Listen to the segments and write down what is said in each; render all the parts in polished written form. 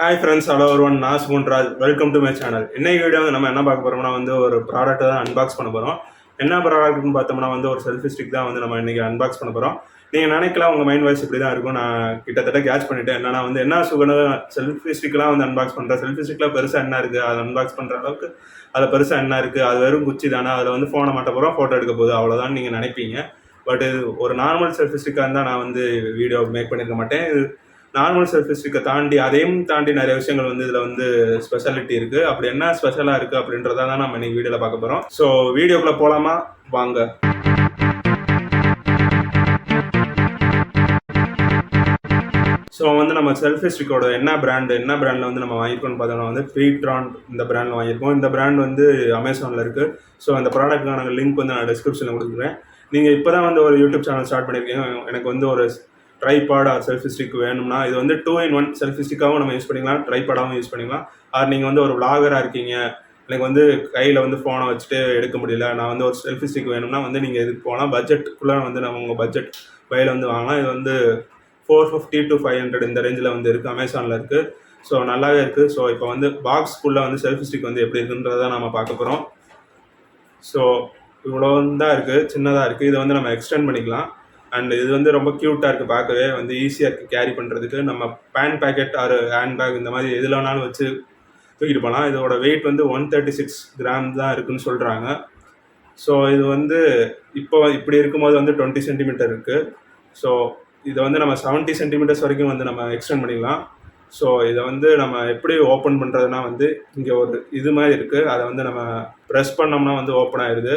Hi friends, hello everyone. நான் Sugunraj. Welcome to my channel. இன்னைக்கு video நம்ம என்ன பார்க்க போறோம்னா ஒரு ப்ராடக்ட் தான் அன்பாக்ஸ் பண்ண போறோம். என்ன ப்ராடக்ட்னு பார்த்தோம்னா ஒரு செல்ஃபி ஸ்டிக் தான் நம்ம இன்னைக்கு அன்பாக்ஸ் பண்ண போறோம். நீங்க நினைக்கலாம் உங்க மைண்ட் வாய்ஸ் இப்படி தான் இருக்கும். நான் கிட்டத்தட்ட கேட்ச் பண்ணிட்டேன். என்னன்னா என்ன சுகன செல்ஃபி ஸ்டிக்லாம் அன்பாக்ஸ் பண்றேன். செல்ஃபி ஸ்டிக்ல பெருசா என்ன இருக்கு? அதை அன்பாக்ஸ் பண்ற அளவுக்கு அது பெருசா என்ன இருக்கு? அது வெறும் குச்சி தானே. அதுல போனை மாட்ட போறோம், போட்டோ எடுக்க போகுது, அவ்வளவுதான் நீங்க நினைப்பீங்க. பட் ஒரு நார்மல் செல்ஃபி ஸ்டிக்கா இருந்தா நான் வீடியோ மேக் பண்ணிருக்க மாட்டேன். நார்மல் செல்ஃபி ஸ்டிக்கை தாண்டி அதையும் தாண்டி நிறைய விஷயங்கள் இதில் ஸ்பெஷாலிட்டி இருக்குது. அப்படி என்ன ஸ்பெஷலாக இருக்குது அப்படின்றத தான் நம்ம இன்னைக்கு வீடியோவில் பார்க்க போகிறோம். ஸோ வீடியோக்குள்ளே போகலாமா? வாங்க. ஸோ நம்ம செல்ஃபி ஸ்டிக்கோட என்ன பிராண்டில் நம்ம வாங்கியிருக்கோம்னு பார்த்தோம்னா pTron இந்த பிராண்டில் வாங்கியிருக்கோம். இந்த பிராண்ட் அமேசானில் இருக்குது. ஸோ அந்த ப்ராடக்ட்டுக்கான லிங்க் நான் டிஸ்கிரிப்ஷனில் கொடுக்குறேன். நீங்கள் இப்போ தான் ஒரு யூடியூப் சேனல் ஸ்டார்ட் பண்ணியிருக்கீங்க, எனக்கு ஒரு ட்ரைபாட் ஆர் செல்ஃபி ஸ்டிக் வேணும்னா இது 2-in-1 செல்ஃபி ஸ்டிக்காகவும் நம்ம யூஸ் பண்ணிக்கலாம், ட்ரைபாடாகவும் யூஸ் பண்ணிக்கலாம். ஆர் நீங்கள் ஒரு விளாகராக இருக்கீங்க, எனக்கு கையில் ஃபோனை வச்சுட்டு எடுக்க முடியல, நான் ஒரு செல்ஃபி ஸ்டிக் வேணும்னா நீங்கள் இதுக்கு போகலாம். பட்ஜெட்டுக்குள்ளே நம்ம உங்கள் பட்ஜெட் வயலில் வாங்கலாம். இது 450 to 500 இந்த ரேஞ்சில் இருக்குது, அமேசானில் இருக்குது. ஸோ நல்லாவே இருக்குது. ஸோ இப்போ பாக்ஸ்க்குள்ளே செல்ஃபி ஸ்டிக் எப்படி இருக்குன்றதை நம்ம பார்க்க போகிறோம். ஸோ இவ்வளோ தான் இருக்குது, சின்னதாக இருக்குது. இதை நம்ம எக்ஸ்டெண்ட் பண்ணிக்கலாம். அண்ட் இது ரொம்ப க்யூட்டாக இருக்குது, பார்க்கவே ஈஸியாக இருக்குது கேரி பண்ணுறதுக்கு. நம்ம பேன் பேக்கெட் ஆர் ஹேண்ட் பேக் இந்த மாதிரி எதில் வேணாலும் வச்சு தூக்கிட்டு போகலாம். இதோட வெயிட் 136 கிராம் தான் இருக்குதுன்னு சொல்கிறாங்க. ஸோ இது இப்போ இப்படி இருக்கும்போது 20 சென்டிமீட்டர் இருக்குது. ஸோ இதை நம்ம 70 சென்டிமீட்டர்ஸ் வரைக்கும் நம்ம எக்ஸ்டெண்ட் பண்ணிக்கலாம். ஸோ இதை நம்ம எப்படி ஓப்பன் பண்ணுறதுனா இங்கே ஒரு இது மாதிரி இருக்குது. அதை நம்ம ப்ரெஸ் பண்ணோம்னா ஓப்பன் ஆயிடுது.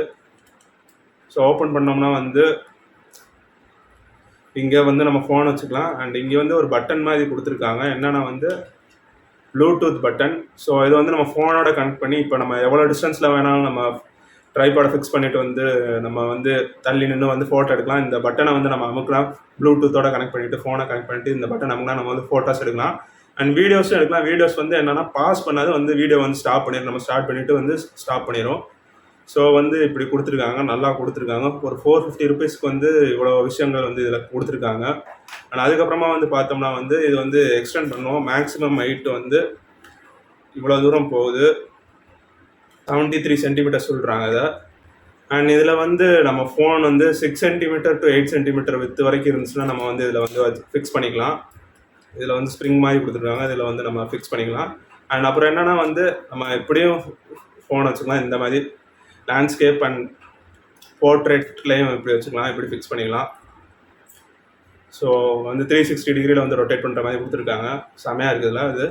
ஸோ ஓப்பன் பண்ணோம்னா இங்கே நம்ம ஃபோன் வச்சுக்கலாம். அண்ட் இங்கே ஒரு பட்டன் மாதிரி கொடுத்துருக்காங்க. என்னென்னா ப்ளூடூத் பட்டன். ஸோ இது நம்ம ஃபோனோட கனெக்ட் பண்ணி இப்போ நம்ம எவ்வளோ டிஸ்டன்ஸில் வேணாலும் நம்ம ட்ரைபாடை ஃபிக்ஸ் பண்ணிவிட்டு நம்ம தள்ளி நின்று ஃபோட்டோ எடுக்கலாம். இந்த பட்டனை நம்ம அமுக்கலாம். ப்ளூடூத்தோட கனெக்ட் பண்ணிவிட்டு ஃபோனை கனெக்ட் பண்ணிவிட்டு இந்த பட்டன் அமுக்கினா நம்ம ஃபோட்டோஸ் எடுக்கலாம். அண்ட் வீடியோஸும் எடுக்கலாம். வீடியோஸ் என்னென்னா பாஸ் பண்ணாது வீடியோ ஸ்டாப் பண்ணிடும். நம்ம ஸ்டார்ட் பண்ணிவிட்டு ஸ்டாப் பண்ணிடும். ஸோ இப்படி கொடுத்துருக்காங்க, நல்லா கொடுத்துருக்காங்க. ஒரு 450 ருபீஸ்க்கு இவ்வளோ விஷயங்கள் இதில் கொடுத்துருக்காங்க. அண்ட் அதுக்கப்புறமா பார்த்தோம்னா இது எக்ஸ்டெண்ட் பண்ணுவோம். மேக்ஸிமம் ஹைட்டு இவ்வளோ தூரம் போகுது, 73 சென்டிமீட்டர் சொல்கிறாங்க இதை. அண்ட் இதில் நம்ம phone 6 centimetre to 8 centimetre with வரைக்கும் இருந்துச்சுன்னா நம்ம இதில் ஃபிக்ஸ் பண்ணிக்கலாம். இதில் ஸ்ப்ரிங் மாதிரி கொடுத்துருக்காங்க, இதில் நம்ம ஃபிக்ஸ் பண்ணிக்கலாம். அண்ட் அப்புறம் என்னென்னா நம்ம எப்படியும் ஃபோன் வச்சுக்கலாம். இந்த மாதிரி லேண்ட்ஸ்கேப் அண்ட் போர்ட்ரேட்லேயும் இப்படி வச்சுக்கலாம், இப்படி ஃபிக்ஸ் பண்ணிக்கலாம். ஸோ 360 டிகிரியில் ரொட்டேட் பண்ணுற மாதிரி கொடுத்துருக்காங்க. செமையாக இருக்குதுல்ல இது.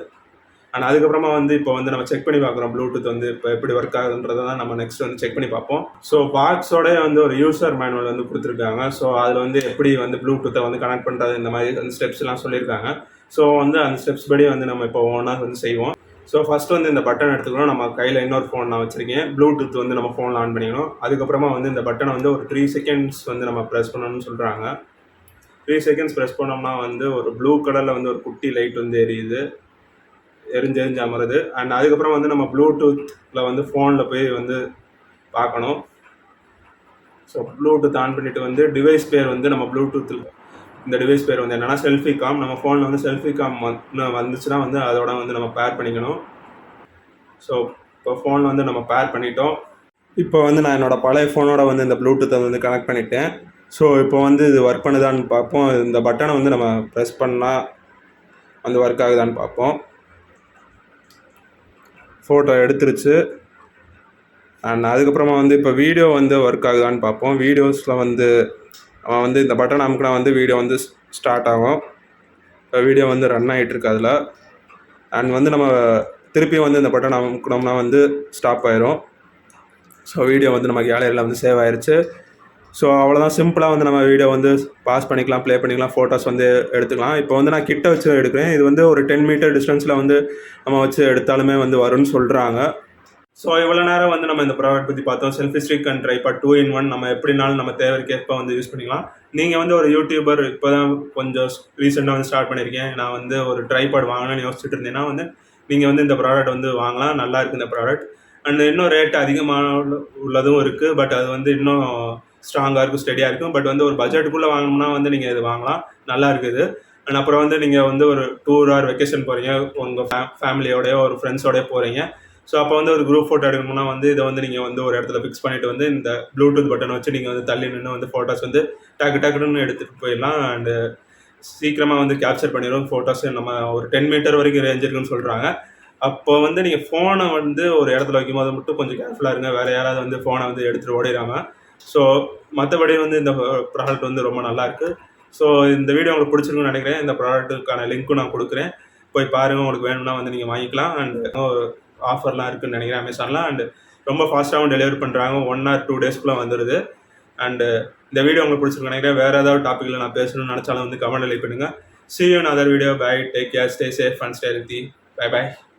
அண்ட் அதுக்கப்புறமா இப்போ நம்ம செக் பண்ணி பார்க்குறோம் ப்ளூடூத் இப்போ எப்படி ஒர்க் ஆகுதுன்றதை தான் நம்ம நெக்ஸ்ட் செக் பண்ணி பார்ப்போம். ஸோ பாக்ஸோட ஒரு யூசர் மேனுவல் கொடுத்துருக்காங்க. ஸோ அதில் எப்படி ப்ளூடூத்தை கனெக்ட் பண்ணுறது இந்த மாதிரி ஸ்டெப்ஸ்லாம் சொல்லியிருக்காங்க. ஸோ அந்த ஸ்டெப்ஸ் படி நம்ம இப்போ ஒவ்வொன்றா செய்வோம். ஸோ ஃபஸ்ட்டு இந்த பட்டன் எடுத்துக்கணும். நம்ம கையில் இன்னொரு ஃபோன் நான் வச்சுருக்கேன். ப்ளூடூத் நம்ம ஃபோனில் ஆன் பண்ணிக்கணும். அதுக்கப்புறமா இந்த பட்டனை ஒரு 3 செகண்ட்ஸ் நம்ம ப்ரெஸ் பண்ணணும்னு சொல்கிறாங்க. 3 செகண்ட்ஸ் ப்ரெஸ் பண்ணோம்னா ஒரு ப்ளூ கலரில் ஒரு குட்டி லைட் எரியுது, எரிஞ்சு அமருது. அண்ட் அதுக்கப்புறம் நம்ம ப்ளூடூத்தில் ஃபோனில் போய் பார்க்கணும். ஸோ ப்ளூடூத் ஆன் பண்ணிவிட்டு டிவைஸ் பேர் நம்ம ப்ளூடூத்தில் இந்த டிவைஸ் பேர் என்னென்னா செல்ஃபி காம். நம்ம ஃபோனில் செல்ஃபி காம் வந்துச்சுன்னா அதோட நம்ம பேர் பண்ணிக்கணும். ஸோ இப்போ ஃபோன் நம்ம பேர் பண்ணிட்டோம். இப்போ நான் என்னோடய பழைய ஃபோனோட இந்த ப்ளூடூத்தை கனெக்ட் பண்ணிட்டேன். ஸோ இப்போ இது ஒர்க் பண்ணுதான்னு பார்ப்போம். இந்த பட்டனை நம்ம ப்ரெஸ் பண்ணால் ஒர்க் ஆகுதான்னு பார்ப்போம். ஃபோட்டோ எடுத்துருச்சு. அண்ட் அதுக்கப்புறமா இப்போ வீடியோ ஒர்க் ஆகுதான்னு பார்ப்போம். வீடியோஸில் அவன் இந்த பட்டன் அமுக்கினா வீடியோ ஸ்டார்ட் ஆகும். இப்போ வீடியோ ரன் ஆகிட்டுருக்கு அதில். அண்ட் நம்ம திருப்பியும் இந்த பட்டன் அமுக்கினோம்னா ஸ்டாப் ஆயிரும். ஸோ வீடியோ நம்ம கேலரியில் சேவ் ஆயிடுச்சு. ஸோ அவ்வளோதான், சிம்பிளாக நம்ம வீடியோ பாஸ் பண்ணிக்கலாம், ப்ளே பண்ணிக்கலாம், ஃபோட்டோஸ் எடுத்துக்கலாம். இப்போ நான் கிட்ட வச்சு எடுக்கிறேன். இது ஒரு 10 மீட்டர் டிஸ்டன்ஸில் நம்ம வச்சு எடுத்தாலுமே வரும்னு சொல்கிறாங்க. ஸோ இவ்வளோ நேரம் நம்ம இந்த ப்ராடக்ட் பற்றி பார்த்தோம். Selfie stick and tripod 2-in-1 நம்ம எப்படினாலும் நம்ம தேவைக்கேற்ப யூஸ் பண்ணிக்கலாம். நீங்கள் ஒரு யூடியூபர், இப்போ தான் கொஞ்சம் ரீசெண்டாக ஸ்டார்ட் பண்ணியிருக்கேன், நான் ஒரு ட்ரைபாட் வாங்கணும்னு யோசிச்சுட்டு இருந்தேன்னா நீங்கள் இந்த ப்ராடக்ட் வாங்கலாம். நல்லா இருக்குது இந்த ப்ராடக்ட். அண்ட் இன்னும் ரேட் அதிகமான உள்ளதும் இருக்குது. பட் அது இன்னும் ஸ்ட்ராங்காக இருக்கும், ஸ்டெடியாக இருக்கும். பட் ஒரு பட்ஜெட்டுக்குள்ளே வாங்கணும்னா நீங்கள் இது வாங்கலாம், நல்லா இருக்குது. அண்ட் அப்புறம் வந்து நீங்கள் வந்து ஒரு டூர் ஆர் வெக்கேஷன் போகிறீங்க, உங்கள் ஃபேமிலியோடயோ ஒரு ஃப்ரெண்ட்ஸோடய போகிறீங்க. ஸோ அப்போ வந்து ஒரு குரூப் ஃபோட்டோ எடுக்கணும்னா வந்து இதை வந்து நீங்கள் வந்து ஒரு இடத்துல ஃபிக்ஸ் பண்ணிட்டு வந்து இந்த ப்ளூடூத் பட்டனை வச்சு நீங்கள் வந்து தள்ளி நின்று வந்து ஃபோட்டோஸ் வந்து டக்குன்னு எடுத்துகிட்டு போயிடலாம். அண்டு சீக்கிரமாக வந்து கேப்சர் பண்ணிடும் ஃபோட்டோஸ். நம்ம ஒரு 10 மீட்டர் வரைக்கும் ரேஞ்ச் இருக்குன்னு சொல்கிறாங்க. அப்போ வந்து நீங்கள் ஃபோனை வந்து ஒரு இடத்துல வைக்கும்போது மட்டும் கொஞ்சம் கேர்ஃபுல்லாக இருங்க, வேறு யாராவது வந்து ஃபோனை வந்து எடுத்துகிட்டு ஓடிடாம. ஸோ மற்றபடி வந்து இந்த ப்ராடக்ட் வந்து ரொம்ப நல்லாயிருக்கு. ஸோ இந்த வீடியோ உங்களுக்கு பிடிச்சிருக்குன்னு நினைக்கிறேன். இந்த ப்ராடக்ட்டுக்கான லிங்க்கும் நான் கொடுக்குறேன், போய் பாருங்கள். உங்களுக்கு வேணும்னா வந்து நீங்கள் வாங்கிக்கலாம். அண்ட் ஆஃபர்லாம் இருக்குதுன்னு நினைக்கிறேன் அமேசானில். அண்டு ரொம்ப ஃபாஸ்ட்டாகவும் டெலிவரி பண்ணுறாங்க, 1 or 2 டேஸ்க்குள்ளே வந்துடுது. அண்டு இந்த வீடியோ உங்களுக்கு பிடிச்சிருக்கு நினைக்கிறேன். வேறு ஏதாவது டாப்பிக்கில் நான் பேசணும்னு நினச்சாலும் வந்து கமெண்ட் லைக் பண்ணுங்கள். See you in another video. Bye. Take care. Stay safe and stay healthy. Bye bye.